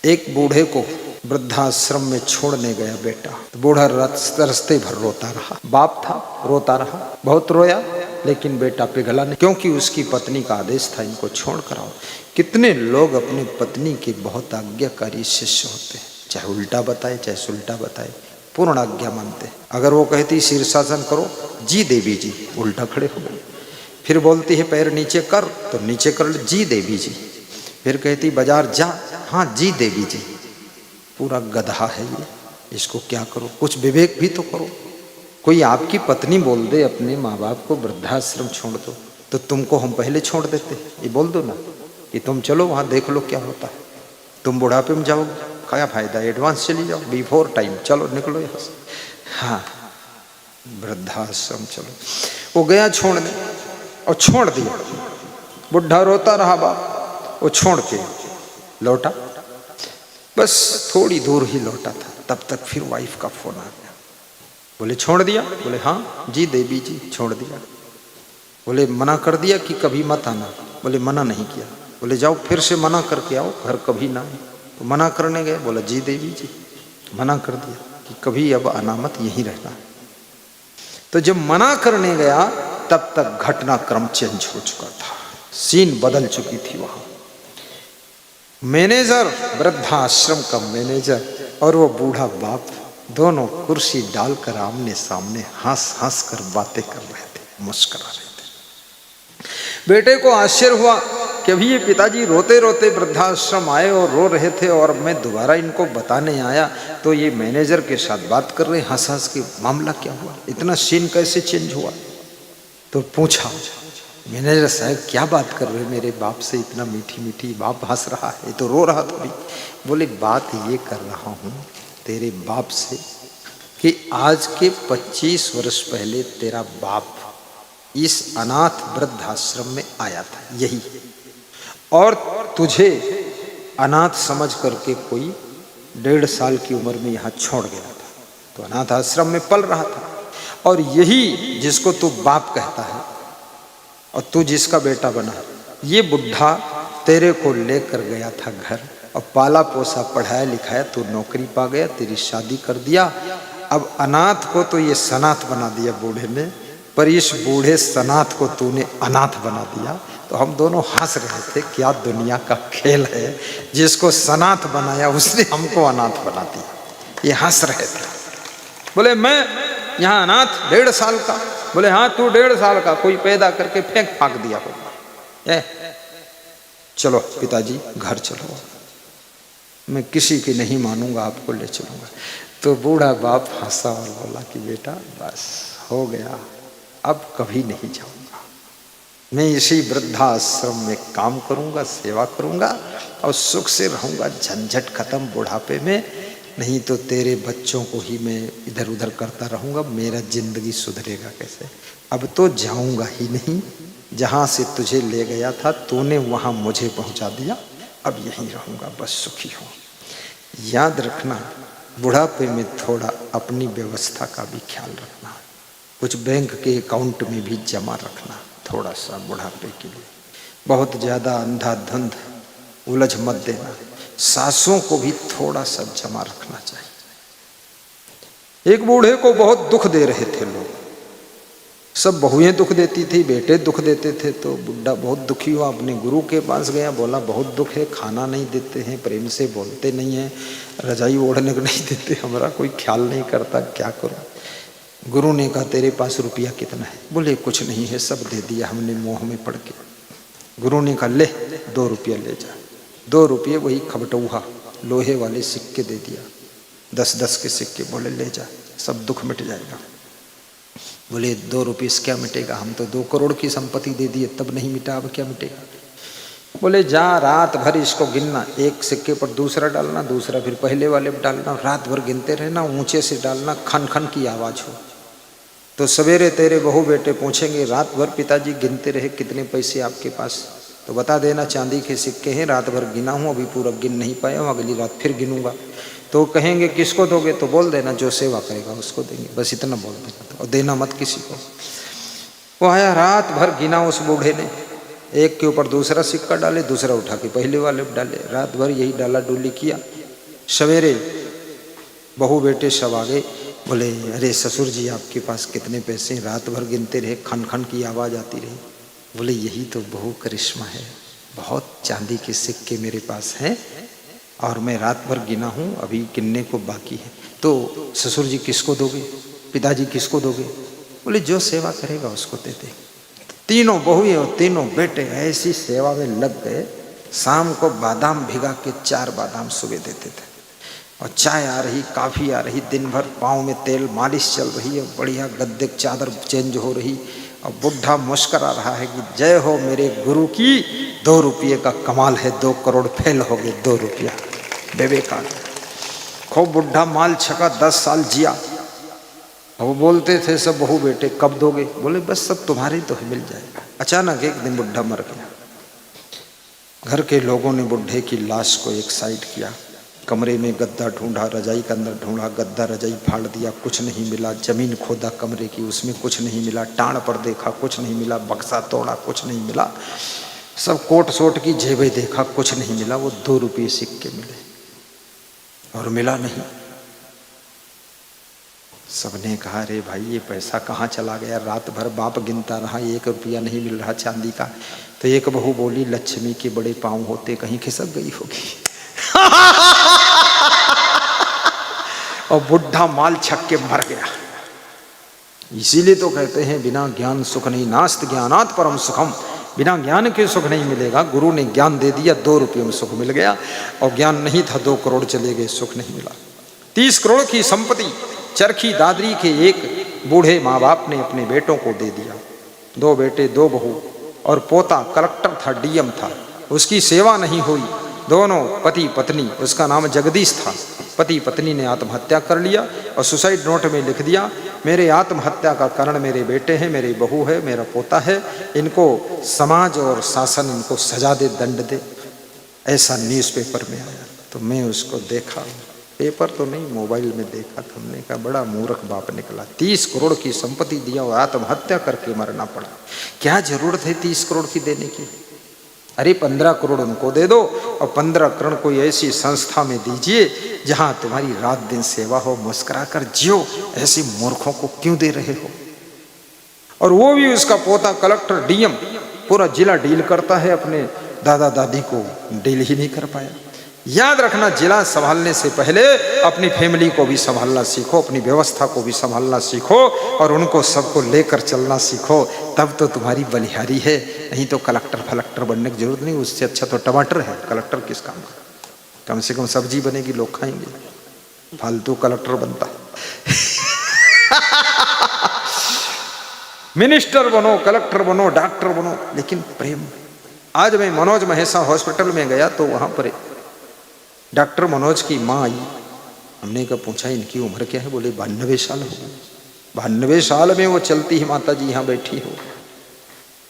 एक बूढ़े को वृद्धाश्रम में छोड़ने गया बेटा, तो बूढ़ा रास्ते भर रोता रहा। बाप था, रोता रहा, बहुत रोया, लेकिन बेटा पिघला नहीं, क्योंकि उसकी पत्नी का आदेश था इनको छोड़ कर आओ। कितने लोग अपनी पत्नी के बहुत आज्ञाकारी शिष्य होते हैं, चाहे उल्टा बताए चाहे सुल्टा बताए, पूर्ण आज्ञा मानते। अगर वो कहती शीर्षासन करो, जी देवी जी, उल्टा खड़े हो गए। फिर बोलती है पैर नीचे कर, तो नीचे कर, जी देवी जी। फिर कहती बाजार जा, हाँ जी देवी जी। पूरा गधा है ये, इसको क्या करो, कुछ विवेक भी तो करो। कोई आपकी पत्नी बोल दे अपने माँ बाप को वृद्धाश्रम छोड़ दो, तो तुमको हम पहले छोड़ देते। ये बोल दो ना कि तुम चलो वहाँ देख लो क्या होता है, तुम बुढ़ापे में जाओगे, क्या फायदा, एडवांस चली जाओ, बिफोर टाइम, चलो निकलो यहाँ से। हाँ, वृद्धाश्रम चलो। वो गया छोड़ने और छोड़ दिया। बुढ़ा रोता रहा बाप, वो छोड़ के लौटा, बस थोड़ी दूर ही लौटा था, तब तक फिर वाइफ का फोन आ गया। बोले छोड़ दिया? बोले हाँ जी देवी जी छोड़ दिया। बोले मना कर दिया कि कभी मत आना? बोले मना नहीं किया। बोले जाओ फिर से मना करके आओ, घर कभी ना आए। तो मना करने गए, बोला जी देवी जी मना कर दिया कि कभी अब आना मत, यहीं रहना। तो जब मना करने गया तब तक घटनाक्रम चेंज हो चुका था, सीन बदल चुकी थी। वहां मैनेजर, वृद्धाश्रम का मैनेजर और वो बूढ़ा बाप दोनों कुर्सी डालकर आमने सामने हंस हंस कर बातें कर रहे थे, मुस्कुरा रहे थे। बेटे को आश्चर्य हुआ कि अभी ये पिताजी रोते रोते वृद्धाश्रम आए और रो रहे थे, और मैं दोबारा इनको बताने आया तो ये मैनेजर के साथ बात कर रहे हंस हंस के। मामला क्या हुआ, इतना सीन कैसे चेंज हुआ? तो पूछा मैनेजर साहब क्या बात कर रहे मेरे बाप से, इतना मीठी मीठी, बाप हंस रहा है, ये तो रो रहा था। बोले बात ये कर रहा हूँ तेरे बाप से कि आज के 25 वर्ष पहले तेरा बाप इस अनाथ वृद्धाश्रम में आया था, यही, और तुझे अनाथ समझ करके कोई 1.5 साल की उम्र में यहाँ छोड़ गया था। तो अनाथ आश्रम में पल रहा था, और यही जिसको तू बाप कहता है और तू जिसका बेटा बना, ये बुढ़ा तेरे को लेकर गया था घर, और पाला पोसा पढ़ाया लिखाया, तू नौकरी पा गया, तेरी शादी कर दिया। अब अनाथ को तो ये सनाथ बना दिया बूढ़े ने, पर इस बूढ़े सनाथ को तूने अनाथ बना दिया। तो हम दोनों हंस रहे थे, क्या दुनिया का खेल है, जिसको सनाथ बनाया उसने हमको अनाथ बना दिया। ये हंस रहे थे। बोले मैं यहाँ अनाथ 1.5 साल का? बोले हाँ तू 1.5 साल का, कोई पैदा करके फेंक फाक दिया होगा। चलो पिताजी घर चलो, मैं किसी की नहीं मानूंगा, आपको ले चलूंगा। तो बूढ़ा बाप हंसा और बोला कि बेटा बस हो गया, अब कभी नहीं जाऊंगा, मैं इसी वृद्धाश्रम में काम करूंगा, सेवा करूंगा और सुख से रहूंगा, झंझट खत्म बुढ़ापे में। नहीं तो तेरे बच्चों को ही मैं इधर उधर करता रहूंगा, मेरा जिंदगी सुधरेगा कैसे? अब तो जाऊंगा ही नहीं, जहाँ से तुझे ले गया था तूने वहाँ मुझे पहुँचा दिया, अब यहीं रहूंगा, बस सुखी हूँ। याद रखना बुढ़ापे में थोड़ा अपनी व्यवस्था का भी ख्याल रखना, कुछ बैंक के अकाउंट में भी जमा रखना थोड़ा सा बुढ़ापे के लिए। बहुत ज़्यादा अंधाधुंध उलझ मत देना, सासों को भी थोड़ा सा जमा रखना चाहिए। एक बूढ़े को बहुत दुख दे रहे थे लोग, सब बहुएं दुख देती थी, बेटे दुख देते थे। तो बुढ़ा बहुत दुखी हुआ, अपने गुरु के पास गया, बोला बहुत दुख है, खाना नहीं देते हैं, प्रेम से बोलते नहीं हैं, रजाई ओढ़ने को नहीं देते, हमारा कोई ख्याल नहीं करता, क्या करूं? गुरु ने कहा तेरे पास रुपया कितना है? बोले कुछ नहीं है, सब दे दिया हमने मोह में पड़ के। गुरु ने कहा ले 2 रुपया ले जा। 2 रुपये वही खबटौहा लोहे वाले सिक्के दे दिया, 10-10 के सिक्के। बोले ले जा, सब दुख मिट जाएगा। बोले 2 रुपये से क्या मिटेगा, हम तो 2 करोड़ की संपत्ति दे दिए तब नहीं मिटा, अब क्या मिटेगा? बोले जा रात भर इसको गिनना, एक सिक्के पर दूसरा डालना, दूसरा फिर पहले वाले पर डालना, रात भर गिनते रहना, ऊंचे से डालना, खन खन की आवाज़ हो। तो सवेरे तेरे बहू बेटे पूछेंगे रात भर पिताजी गिनते रहे कितने पैसे आपके पास, तो बता देना चांदी के सिक्के हैं, रात भर गिना हूँ, अभी पूरा गिन नहीं पाया हूँ, अगली रात फिर गिनूंगा। तो कहेंगे किसको दोगे? तो बोल देना जो सेवा करेगा उसको देंगे, बस इतना बोल देना, और देना मत किसी को। वो आया, रात भर गिना उस बूढ़े ने, एक के ऊपर दूसरा सिक्का डाले, दूसरा उठा के पहले वाले डाले, रात भर यही डाला डोली किया। सवेरे बहू बेटे सब आ गए। बोले अरे ससुर जी आपके पास कितने पैसे? रात भर गिनते रहे, खन खन की आवाज़ आती रही। बोले यही तो बहु करिश्मा है, बहुत चांदी के सिक्के मेरे पास हैं और मैं रात भर गिना हूँ, अभी गिनने को बाकी है। तो ससुर जी किसको दोगे? पिताजी किसको दोगे? बोले जो सेवा करेगा उसको दे दे। तीनों बहुएं और तीनों बेटे ऐसी सेवा में लग गए। शाम को बादाम भिगा के 4 बादाम सुबह देते थे और चाय आ रही, काफ़ी आ रही, दिन भर पाँव में तेल मालिश चल रही है, बढ़िया गद्दे चादर चेंज हो रही और बुढ़ा मुस्करा रहा है कि जय हो मेरे गुरु की, 2 रुपये का कमाल है, 2 करोड़ फेल हो गए, 2 रुपया विवेकानंद। खूब बुढ़ा माल छका, 10 साल जिया। और वो बोलते थे सब बहू बेटे कब दोगे? बोले बस सब तुम्हारे तो मिल जाएगा। अचानक एक दिन बुढ़ा मर गया। घर के लोगों ने बुढ़े की लाश को एक साइड किया, कमरे में गद्दा ढूंढा, रजाई के अंदर ढूंढा, गद्दा रजाई फाड़ दिया, कुछ नहीं मिला। जमीन खोदा कमरे की, उसमें कुछ नहीं मिला। टाण पर देखा, कुछ नहीं मिला। बक्सा तोड़ा, कुछ नहीं मिला। सब कोट सोट की जेबें देखा, कुछ नहीं मिला। वो 2 रुपये सिक्के मिले और मिला नहीं। सबने कहा अरे भाई ये पैसा कहाँ चला गया? रात भर बाप गिनता रहा, 1 रुपया नहीं मिल रहा चांदी का। तो एक बहू बोली लक्ष्मी के बड़े पाँव होते, कहीं खिसक गई होगी। और बुढ़ा माल छक के मर गया। इसीलिए तो कहते हैं बिना ज्ञान सुख नहीं, नास्त ज्ञानात परम सुखम। बिना ज्ञान के सुख नहीं मिलेगा। गुरु ने ज्ञान दे दिया, 2 रुपये में सुख मिल गया। और ज्ञान नहीं था, 2 करोड़ चले गए, सुख नहीं मिला। 30 करोड़ की संपत्ति चरखी दादरी के एक बूढ़े माँ बाप ने अपने बेटों को दे दिया। 2 बेटे 2 बहू और पोता कलेक्टर था, डीएम था। उसकी सेवा नहीं हुई। दोनों पति पत्नी, उसका नाम जगदीश था, पति पत्नी ने आत्महत्या कर लिया और सुसाइड नोट में लिख दिया मेरे आत्महत्या का कारण मेरे बेटे हैं, मेरी बहू है, मेरा पोता है, इनको समाज और शासन इनको सजा दे, दंड दे। ऐसा न्यूज़पेपर में आया। तो मैं उसको देखा, पेपर तो नहीं मोबाइल में देखा। तो हमने कहा बड़ा मूर्ख बाप निकला। 30 करोड़ की संपत्ति दिया और आत्महत्या करके मरना पड़ा। क्या जरूरत है 30 करोड़ की देने की? अरे 15 करोड़ उनको दे दो और 15 करोड़ कोई ऐसी संस्था में दीजिए जहां तुम्हारी रात दिन सेवा हो, मुस्कुरा कर जियो। ऐसे मूर्खों को क्यों दे रहे हो? और वो भी उसका पोता कलेक्टर डीएम, पूरा जिला डील करता है, अपने दादा दादी को डील ही नहीं कर पाया। याद रखना, जिला संभालने से पहले अपनी फैमिली को भी संभालना सीखो, अपनी व्यवस्था को भी संभालना सीखो और उनको सबको लेकर चलना सीखो, तब तो तुम्हारी बलिहारी है। नहीं तो कलेक्टर फलेक्टर बनने की जरूरत नहीं। उससे अच्छा तो टमाटर है, कलेक्टर किस काम का? कम से कम सब्जी बनेगी, लोग खाएंगे। फालतू कलेक्टर बनता। मिनिस्टर बनो, कलेक्टर बनो, डॉक्टर बनो, लेकिन प्रेम। आज मैं मनोज महेशा हॉस्पिटल में गया तो वहां पर डॉक्टर मनोज की माँ आई। हमने कहा पूछा इनकी उम्र क्या है? बोले 92 साल हो गए। 92 साल में वो चलती है माता जी, यहाँ बैठी हो।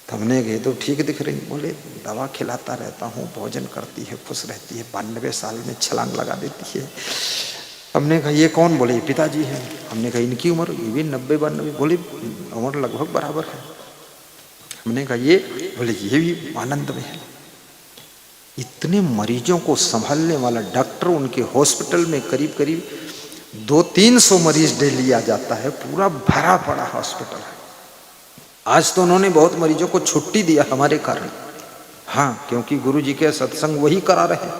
तो हमने कहे तो ठीक दिख रही। बोले दवा खिलाता रहता हूँ, भोजन करती है, खुश रहती है, 92 साल में छलांग लगा देती है। हमने कहा ये कौन? बोले पिताजी हैं। हमने कहा इनकी उम्र? ये भी 90-92। बोले उम्र लगभग बराबर है। हमने कहा ये? बोले ये भी आनंद में है। इतने मरीजों को संभालने वाला डॉक्टर, उनके हॉस्पिटल में करीब करीब 200-300 मरीज डेली आ जाता है, पूरा भरा पड़ा हॉस्पिटल है। आज तो उन्होंने बहुत मरीजों को छुट्टी दिया हमारे कारण। हाँ, क्योंकि गुरुजी के सत्संग वही करा रहे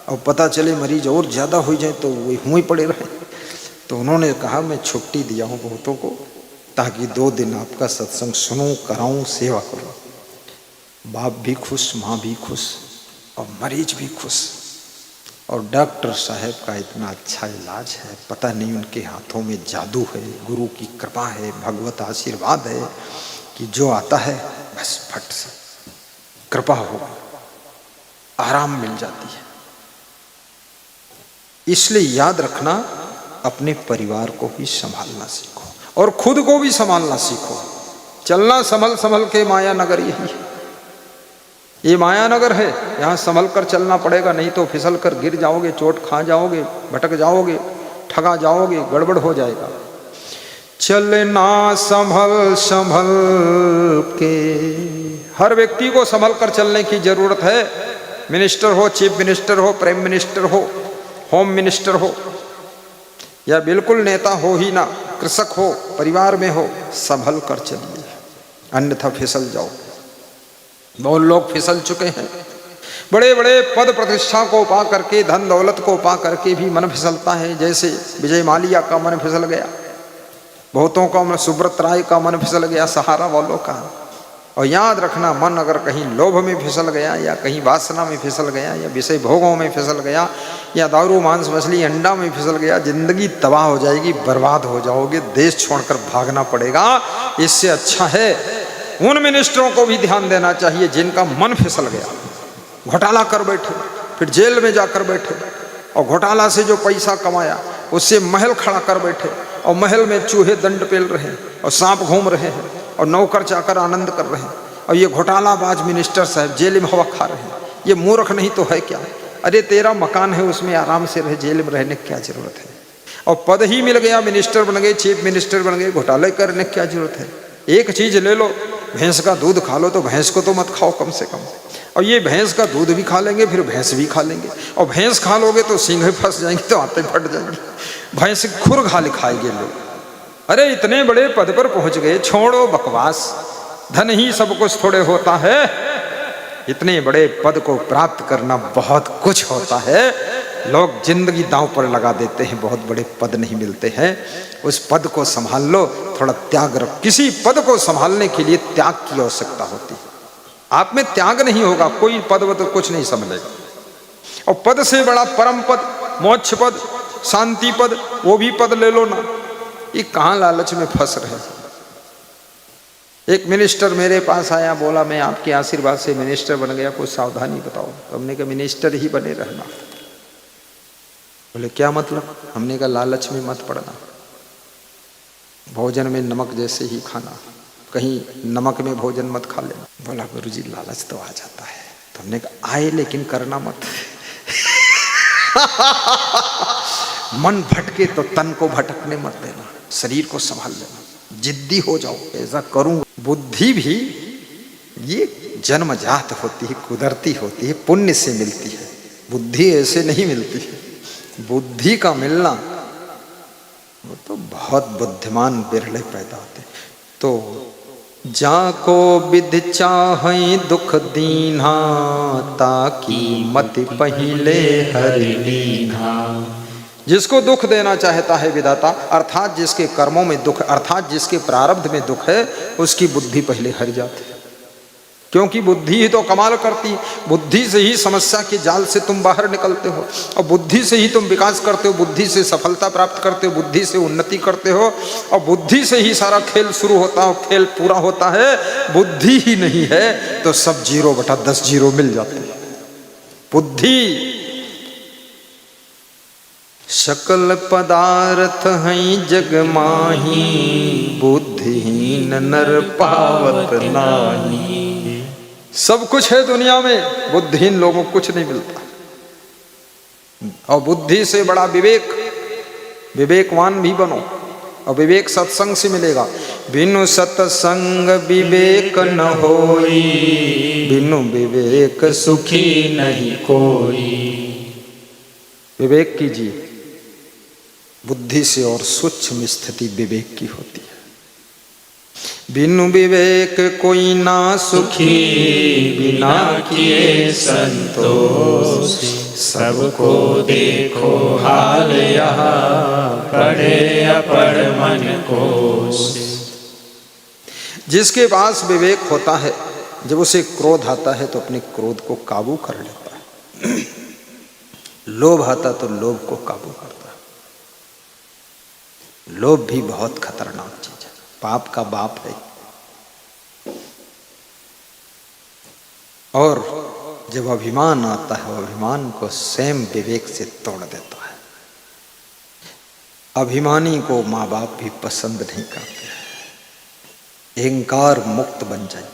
और पता चले मरीज और ज़्यादा हो जाए तो वही हुए पड़े रहे। तो उन्होंने कहा मैं छुट्टी दिया हूँ बहुतों को, ताकि 2 दिन आपका सत्संग सुनूँ, कराऊँ, सेवा करूँ। बाप भी खुश, माँ भी खुश और मरीज भी खुश। और डॉक्टर साहब का इतना अच्छा इलाज है, पता नहीं उनके हाथों में जादू है, गुरु की कृपा है, भगवत आशीर्वाद है कि जो आता है बस फट से कृपा हो, आराम मिल जाती है। इसलिए याद रखना, अपने परिवार को भी संभालना सीखो और खुद को भी संभालना सीखो। चलना संभल संभल के माया नगर यही है। ये माया नगर है, यहाँ संभल कर चलना पड़ेगा, नहीं तो फिसल कर गिर जाओगे, चोट खा जाओगे, भटक जाओगे, ठगा जाओगे, गड़बड़ हो जाएगा। चलना संभल संभल के, हर व्यक्ति को संभल कर चलने की जरूरत है। मिनिस्टर हो, चीफ मिनिस्टर हो, प्राइम मिनिस्टर हो, होम मिनिस्टर हो या बिल्कुल नेता हो ही ना, कृषक हो, परिवार में हो, संभल कर चलिए, अन्यथा फिसल जाओ। बहुत लोग फिसल चुके हैं। बड़े बड़े पद प्रतिष्ठा को पा करके, धन दौलत को पा करके भी मन फिसलता है। जैसे विजय माल्या का मन फिसल गया, बहुतों का मन, सुब्रत राय का मन फिसल गया, सहारा वालों का। और याद रखना, मन अगर कहीं लोभ में फिसल गया या कहीं वासना में फिसल गया या विषय भोगों में फिसल गया या दारू मांस मछली अंडा में फिसल गया, जिंदगी तबाह हो जाएगी, बर्बाद हो जाओगे, देश छोड़कर भागना पड़ेगा। इससे अच्छा है उन मिनिस्टरों को भी ध्यान देना चाहिए जिनका मन फिसल गया, घोटाला कर बैठे, फिर जेल में जाकर बैठे, और घोटाला से जो पैसा कमाया उससे महल खड़ा कर बैठे, और महल में चूहे दंड पेल रहे हैं और सांप घूम रहे हैं और नौकर चाकर आनंद कर रहे हैं, और ये घोटालाबाज मिनिस्टर साहब जेल में हवा खा रहे हैं। ये मूर्ख नहीं तो है क्या? अरे तेरा मकान है, उसमें आराम से रहे, जेल में रहने की क्या जरूरत है? और पद ही मिल गया, मिनिस्टर बन गए, चीफ मिनिस्टर बन गए, घोटाले करने की क्या जरूरत है? एक चीज ले लो, भैंस का दूध खा लो, तो भैंस को तो मत खाओ कम से कम। और ये भैंस का दूध भी खा लेंगे, फिर भैंस भी खा लेंगे, और भैंस खा लोगे तो सींग फंस जाएंगे, तो आते फट जाएंगे, भैंस खुर खा खाएंगे लोग। अरे इतने बड़े पद पर पहुंच गए, छोड़ो बकवास, धन ही सब कुछ थोड़े होता है। इतने बड़े पद को प्राप्त करना बहुत कुछ होता है। लोग जिंदगी दांव पर लगा देते हैं, बहुत बड़े पद नहीं मिलते हैं। उस पद को संभाल लो, थोड़ा त्याग रखो। किसी पद को संभालने के लिए त्याग की आवश्यकता होती है। आप में त्याग नहीं होगा, कोई पद वद कुछ नहीं संभलेगा। और पद से बड़ा परम पद, मोक्ष पद, शांति पद, वो भी पद ले लो ना। ये कहाँ लालच में फंस रहे। एक मिनिस्टर मेरे पास आया, बोला मैं आपके आशीर्वाद से मिनिस्टर बन गया, कुछ सावधानी बताओ। तो हमने कहा मिनिस्टर ही बने रहना। बोले क्या मतलब? हमने कहा लालच में मत पड़ना, भोजन में नमक जैसे ही खाना, कहीं नमक में भोजन मत खा लेना। बोला गुरुजी लालच तो आ जाता है। तो हमने कहा आए लेकिन करना मत। मन भटके तो तन को भटकने मत देना, शरीर को संभाल लेना, जिद्दी हो जाओ, ऐसा करूंगा। बुद्धि भी ये जन्मजात होती है, कुदरती होती है, पुण्य से मिलती है। बुद्धि ऐसे नहीं मिलती है। बुद्धि का मिलना, वो तो बहुत बुद्धिमान बिरले पैदा होते। तो जाको विधि चाहै दुख दीन्हा, ताकि मति पहिले हरि लीन्हा। जिसको दुख देना चाहता है विधाता, अर्थात जिसके कर्मों में दुख, अर्थात जिसके प्रारब्ध में दुख है, उसकी बुद्धि पहले हर जाती है। क्योंकि बुद्धि ही तो कमाल करती है। बुद्धि से ही समस्या के जाल से तुम बाहर निकलते हो, और बुद्धि से ही तुम विकास करते हो, बुद्धि से सफलता प्राप्त करते हो, बुद्धि से उन्नति करते हो, और बुद्धि से ही सारा खेल शुरू होता है, खेल पूरा होता है। बुद्धि ही नहीं है तो सब 0/10 जीरो मिल जाते हैं। बुद्धि सकल पदार्थ हैं जग माही, बुद्धिहीन नर पावत नाही। सब कुछ है दुनिया में, बुद्धिहीन लोगों को कुछ नहीं मिलता। और बुद्धि से बड़ा विवेक, विवेकवान भी बनो, और विवेक सत्संग से मिलेगा। बिनु सत्संग विवेक न होई, बिनु विवेक सुखी नहीं कोई। विवेक कीजिए, बुद्धि से और सूक्ष्म स्थिति विवेक की होती है। बिनु विवेक कोई ना सुखी, बिना किए संतोष। सबको देखो हाल यहाँ, पढ़े अपढ़ मन कोश। जिसके पास विवेक होता है, जब उसे क्रोध आता है तो अपने क्रोध को काबू कर लेता है। लोभ आता तो लोभ को काबू करता है। लोभ भी बहुत खतरनाक चीज है, पाप का बाप है। और जब अभिमान आता है, अभिमान को स्वयं विवेक से तोड़ देता है। अभिमानी को माँ बाप भी पसंद नहीं करते हैं। अहंकार मुक्त बन जाए।